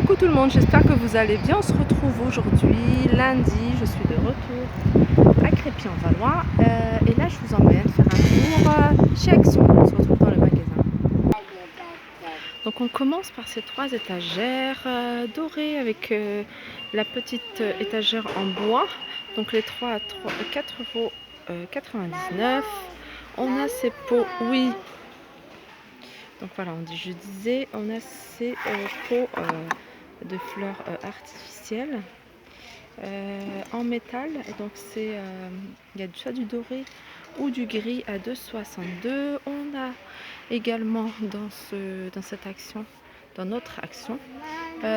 Coucou tout le monde, j'espère que vous allez bien. On se retrouve aujourd'hui, lundi, je suis de retour à Crépy-en-Valois et là je vous emmène faire un tour chez Action. On se retrouve dans le magasin. Donc on commence par ces trois étagères dorées avec la petite étagère en bois. Donc les trois à 4,99 €. On a ces pots, oui. Donc voilà, je disais, on a ces pots de fleurs artificielles en métal. Donc c'est, il y a soit du doré ou du gris à 2,62 €. On a également dans cette action, dans notre action,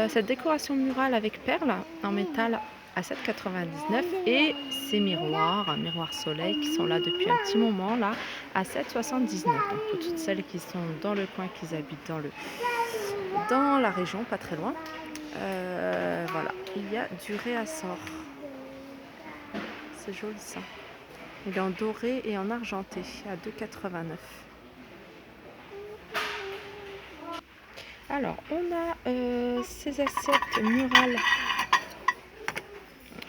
cette décoration murale avec perles en métal à 7,99 € et ces miroirs soleil qui sont là depuis un petit moment là à 7,79 €. Donc pour toutes celles qui sont dans le coin, qui habitent dans la région, pas très loin, voilà, il y a du réassort. C'est joli ça. Il est en doré et en argenté à 2,89 €. Alors on a ces assiettes murales.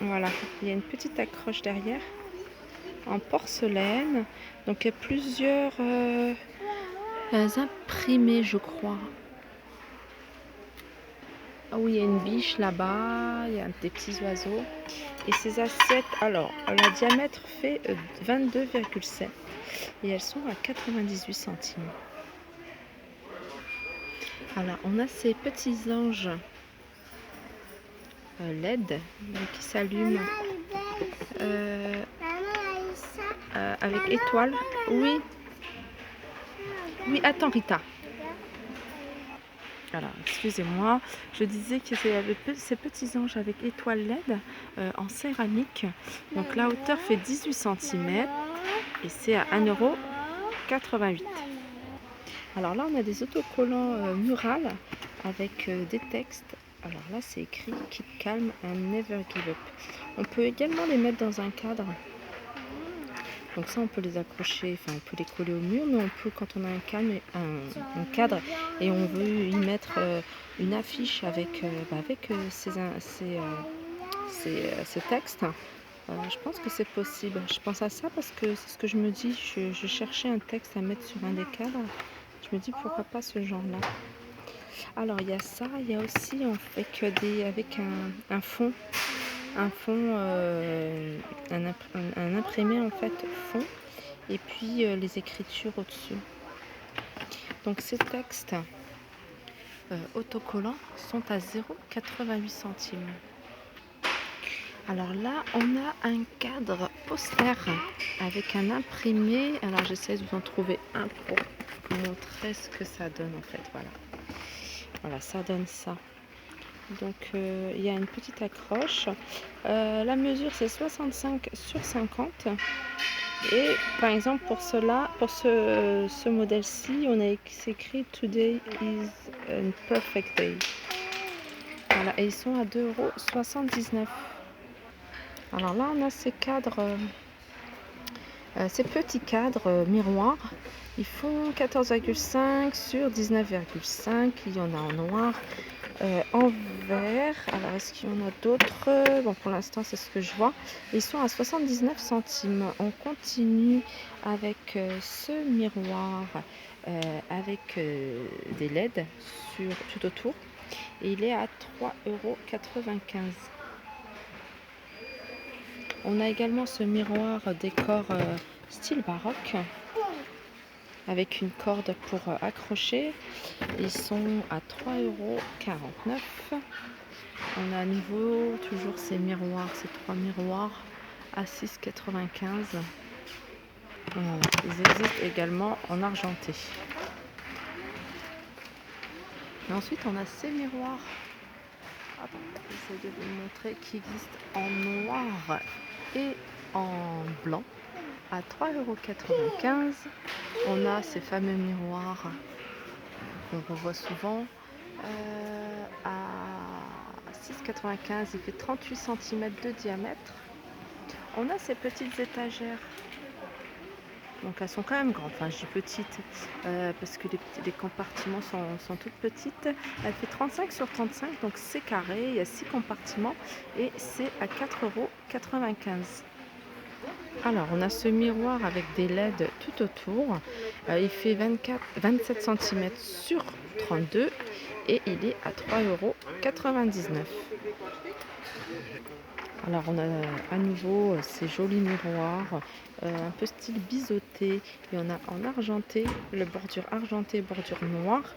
Voilà, il y a une petite accroche derrière en porcelaine. Donc il y a plusieurs imprimés, je crois. Ah oui, il y a une biche là-bas, il y a des petits oiseaux. Et ces assiettes, alors, le diamètre fait 22,7 et elles sont à 98 centimes. Alors, on a ces petits anges LED qui s'allument avec étoiles. Oui, oui, attends Rita. Alors, excusez-moi, je disais que c'est ces petits anges avec étoiles LED en céramique. Donc la hauteur fait 18 cm et c'est à 1,88 €. Alors là, on a des autocollants murales avec des textes. Alors là, c'est écrit « Keep calm and never give up ». On peut également les mettre dans un cadre. Donc ça, on peut les accrocher, enfin on peut les coller au mur, mais on peut, quand on a un cadre et on veut y mettre une affiche avec ces textes, je pense que c'est possible. Je pense à ça parce que c'est ce que je me dis. Je cherchais un texte à mettre sur un des cadres. Je me dis pourquoi pas ce genre-là. Alors il y a ça, il y a aussi on fait que avec un fond, un imprimé en fait fond, et puis les écritures au-dessus. Donc ces textes autocollants sont à 0,88 centimes. Alors là, on a un cadre poster avec un imprimé. Alors j'essaie de vous en trouver un pour vous montrer ce que ça donne en fait. Voilà, ça donne ça. Donc il y a une petite accroche. La mesure c'est 65 sur 50. Et par exemple pour ce modèle-ci, on a écrit Today is a perfect day. Voilà, et ils sont à 2,79 €. Alors là, on a ces cadres, ces petits cadres miroirs. Ils font 14,5 sur 19,5. Il y en a en noir, en vert. Alors, est-ce qu'il y en a d'autres? Bon, pour l'instant, c'est ce que je vois. Ils sont à 79 centimes. On continue avec ce miroir avec des LED tout autour. Et il est à 3,95 €. On a également ce miroir décor style baroque avec une corde pour accrocher. Ils sont à 3,49 €. On a à nouveau toujours ces trois miroirs à 6,95 €. Voilà. Ils existent également en argenté. Et ensuite on a ces miroirs, j'essaie de vous montrer, qui existent en noir et en blanc à 3,95 €. On a ces fameux miroirs qu'on revoit souvent à 6,95 €. Il fait 38 cm de diamètre. On a ces petites étagères Donc elles sont quand même grandes, enfin je dis petites parce que les compartiments sont toutes petites. Elle fait 35 sur 35, donc c'est carré, il y a 6 compartiments et c'est à 4,95 €. Alors on a ce miroir avec des LED tout autour. Il fait 27 cm sur 32 et il est à 3,99 €. Alors on a à nouveau ces jolis miroirs, un peu style biseauté. Il y en a en argenté, le bordure argentée, bordure noire,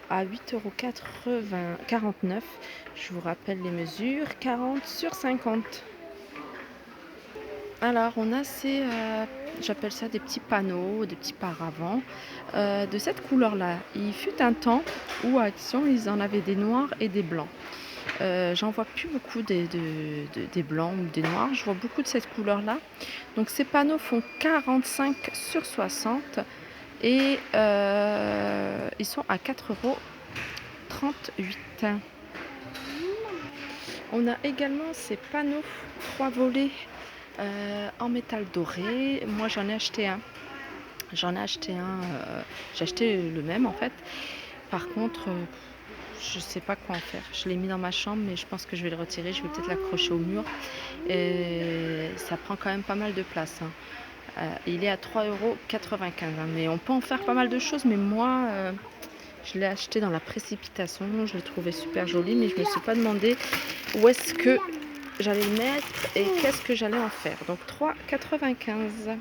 à 8,49 €. Je vous rappelle les mesures, 40 sur 50. Alors on a ces, j'appelle ça des petits panneaux, des petits paravents, de cette couleur-là. Il fut un temps où à Action, ils en avaient des noirs et des blancs. J'en vois plus beaucoup des blancs ou des noirs, je vois beaucoup de cette couleur-là. Donc ces panneaux font 45 sur 60 et ils sont à 4,38 €. On a également ces panneaux 3 volets en métal doré. Moi j'en ai acheté un. J'ai acheté le même en fait. Par contre, je sais pas quoi en faire. Je l'ai mis dans ma chambre, mais je pense que je vais le retirer. Je vais peut-être l'accrocher au mur. Et ça prend quand même pas mal de place, hein. Il est à 3,95 €, hein, mais on peut en faire pas mal de choses. Mais moi, je l'ai acheté dans la précipitation. Je l'ai trouvé super joli, mais je me suis pas demandé où est-ce que j'allais le mettre et qu'est-ce que j'allais en faire. Donc 3,95 €.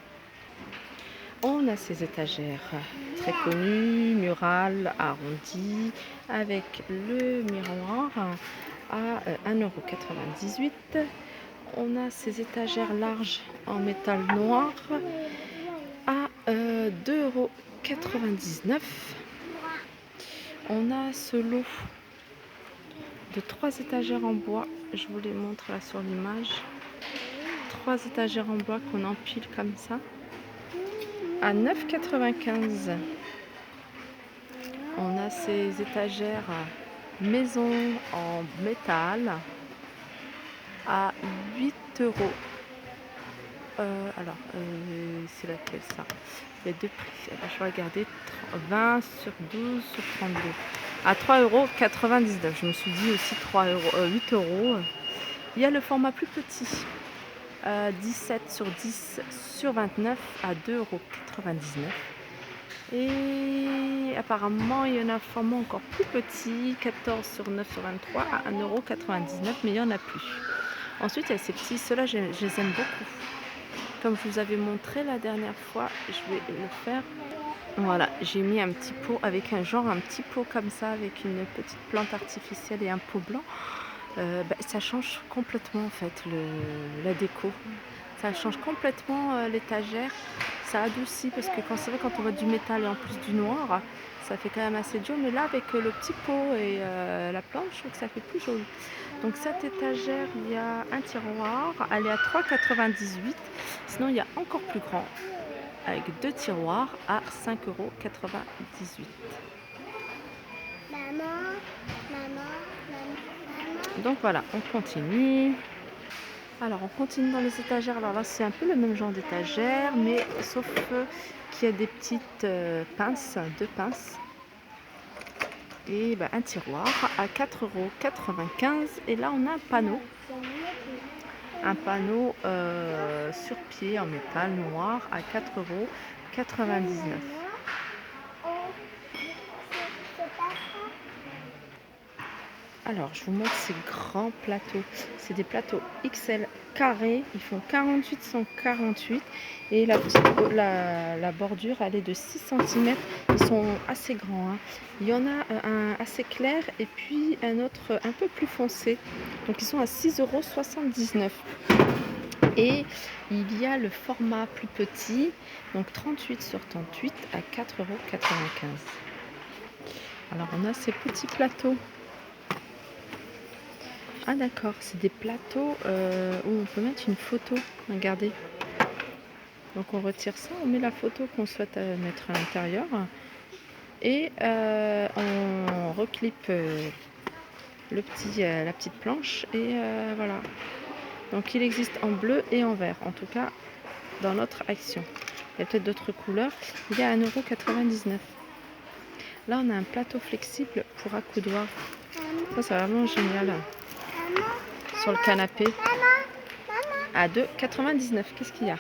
On a ces étagères très connues, murales arrondies, avec le miroir à 1,98 €. On a ces étagères larges en métal noir à 2,99 €. On a ce lot de 3 étagères en bois. Je vous les montre là sur l'image. 3 étagères en bois qu'on empile comme ça à 9,95 €. On a ces étagères maison en métal à 8 €. C'est laquelle ça? Il y a deux prix. Je vais regarder 20 sur 12 sur 32. À 3,99 €. Je me suis dit aussi 8 €. Il y a le format plus petit. 17 sur 10 sur 29 à 2,99 €. Et apparemment, il y en a un format encore plus petit, 14 sur 9 sur 23 à 1,99 €, mais il n'y en a plus. Ensuite, il y a ces petits, ceux-là, je les aime beaucoup. Comme je vous avais montré la dernière fois, je vais le faire. Voilà, j'ai mis un petit pot avec un petit pot comme ça, avec une petite plante artificielle et un pot blanc. Ça change complètement en fait la déco. Ça change complètement l'étagère. Ça adoucit parce que c'est vrai quand on voit du métal et en plus du noir, ça fait quand même assez dur. Mais là avec le petit pot et la plante, je trouve que ça fait plus joli. Donc cette étagère, il y a un tiroir, elle est à 3,98 €. Sinon il y a encore plus grand avec 2 tiroirs à 5,98 €. Donc voilà, on continue. Alors on continue dans les étagères. Alors là c'est un peu le même genre d'étagère, mais sauf qu'il y a des petites pinces, 2 pinces. Et un tiroir à 4,95 €. Et là on a un panneau. Un panneau sur pied en métal noir à 4,99 €. Alors, je vous montre ces grands plateaux. C'est des plateaux XL carrés. Ils font 48 sur 48. Et la bordure, elle est de 6 cm. Ils sont assez grands, hein. Il y en a un assez clair et puis un autre un peu plus foncé. Donc, ils sont à 6,79 €. Et il y a le format plus petit, donc 38 sur 38 à 4,95 €. Alors, on a ces petits plateaux. Ah d'accord, c'est des plateaux où on peut mettre une photo. Regardez. Donc on retire ça, on met la photo qu'on souhaite mettre à l'intérieur et on reclipe la petite planche et voilà. Donc il existe en bleu et en vert. En tout cas, dans notre action. Il y a peut-être d'autres couleurs. Il est à 1,99 €. Là, on a un plateau flexible pour accoudoir. Ça, c'est vraiment génial. Sur le canapé. À 2,99 €. Qu'est-ce qu'il y a?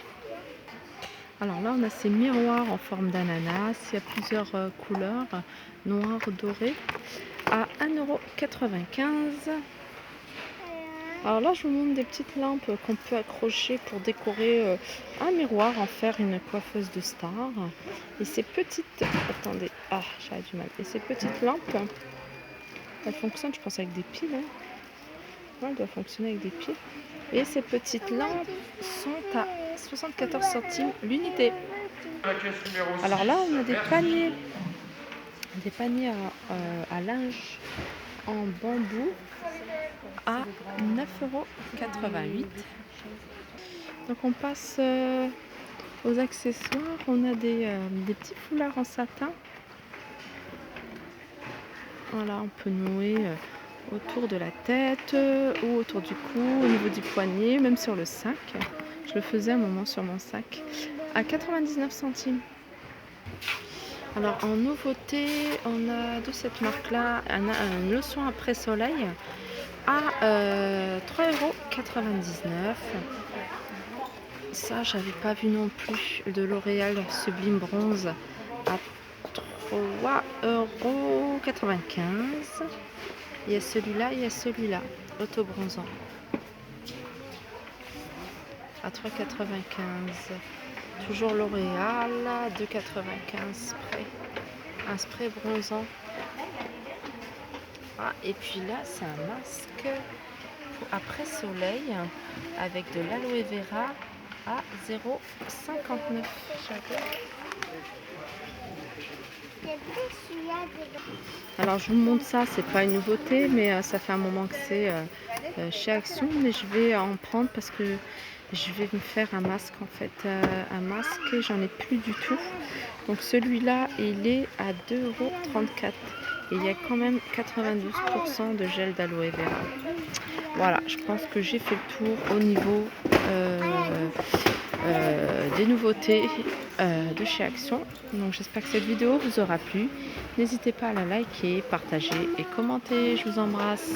Alors là, on a ces miroirs en forme d'ananas. Il y a plusieurs couleurs. Noir, doré. À 1,95 €. Alors là, je vous montre des petites lampes qu'on peut accrocher pour décorer un miroir, en faire une coiffeuse de star. Et ces petites... Attendez, j'avais du mal. Et ces petites lampes, elles fonctionnent, je pense, avec des piles. Hein. Ouais, elles doivent fonctionner avec des piles. Et ces petites lampes sont à 74 centimes l'unité. Alors là, on a des paniers. Des paniers à linge en bambou à 9,88 €. Donc on passe aux accessoires. On a des petits foulards en satin. Voilà, on peut nouer autour de la tête ou autour du cou, au niveau du poignet, même sur le sac. Je le faisais un moment sur mon sac. À 99 centimes. Alors en nouveauté, on a de cette marque-là une lotion après soleil à 3,99 €. Ça, j'avais pas vu non plus. De L'Oréal Sublime Bronze à 3,95 €. Il y a celui-là, il y a celui-là, auto-bronzant à 3,95 €. Toujours L'Oréal, 2,95 spray. Un spray bronzant. Et puis là, c'est un masque après soleil avec de l'aloe vera à 0,59 €. Alors je vous montre ça, c'est pas une nouveauté, mais ça fait un moment que c'est chez Action, mais je vais en prendre parce que je vais me faire un masque en fait, un masque, j'en ai plus du tout. Donc celui-là, il est à 2,34 € et il y a quand même 92% de gel d'aloe vera. Voilà, je pense que j'ai fait le tour au niveau des nouveautés de chez Action. Donc j'espère que cette vidéo vous aura plu. N'hésitez pas à la liker, partager et commenter. Je vous embrasse.